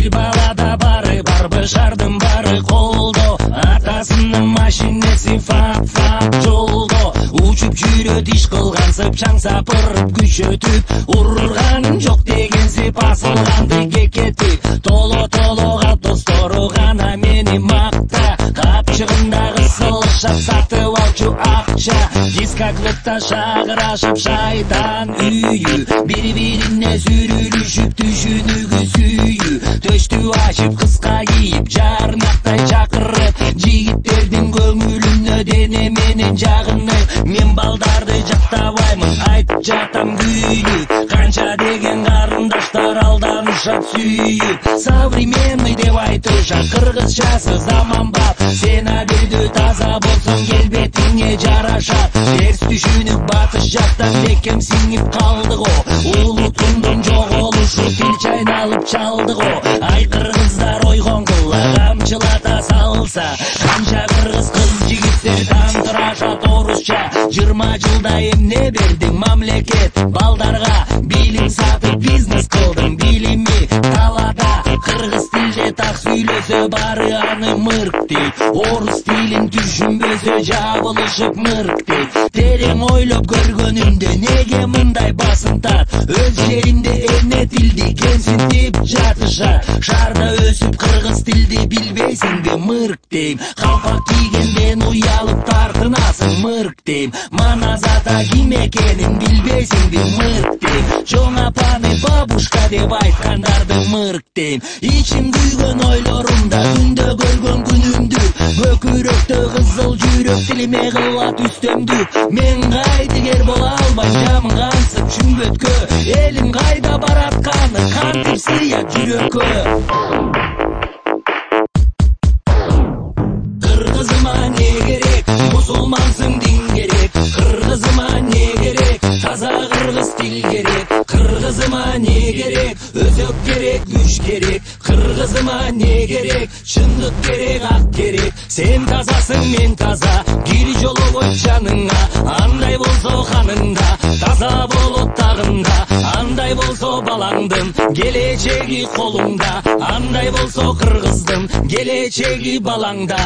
бир балада бары бар, бышардын бары колдо. Атасынын машинеси фак жолдо. Учуп жүрөт иш кылгансып, чаң сапырып күчөтүп, урганым жок дегенсип асылганды кекетип. Толо толога достору гана мени макта, капчыгындагы сылышап сатып алчу акча. Диско клубта шагырашып шайтан үйү, бири-бирине сүрүлүшүп түшүнүгү сүйү. Төштү ачып кыска кийип, жарнактай чакырып, жигиттердин көңүлүнө дене менен жагынып. Мен балдарды жактабаймын, айтып жатам күйүнүп. Канча деген карындаштар алданышат сүйүп. Современный деп айтышат, кыргызчасы заманбап. Сен абелдүү таза болсоң келбетиңе жарашат. Терс түшүнүп батыш жактан бекем сиңип калды го. Улутундун жоголушу тил чайналып чалды го. Ай кыргыздар ойгон кыла камчылата салса, канча кыргыз кыз жигиттер тантырашат орусча. 20 жылда эмне бердиң мамлекет балдарга, билим сатып бизнес кылдың, билими талада. Кыргыз тилде так сүйлөсө бары аны мырк дейт, орус тилин түшүнбөсө жабылышып мырк дейт. Терең ойлоп көргөнүмдө неге мындай басым тат, өз жеринде эмне тилди кемсинтип жатышат. Шаарда өсүп кыргыз тилди билбейсиңби мырк дейм, калпак кийгенден уялып тартынасың мырк дейм. Маназата ким экенин билбейсиңби мырк дейм, чоң апаны бабушка деп айткандарды мырк дейм. Ичим күйгөн ойлорумда күндө көргөн күнүмдү, көкүрөктө кызыл жүрөк тилиме кылат үстөмдүк. Мен кайдыгер боло албайм жамын кансып чүмбөткө, элим кайда баратканы кантип сыят жүрөккө. Кыргызыма не керек, мусулмансың дин керек. Кыргызыма не керек, таза кыргыз тил керек. Кыргызыма не керек, өзөк керек, күч керек. Кыргызыма не керек, чындык керек, ак керек. Сен тазасың, мен таза, кири жолобойт жаныңа. Андай болсо каныңда, таза болот тагында. Андай болсо балаңдын келечеги колуңда. Андай болсо кыргыздын келечеги балаңда.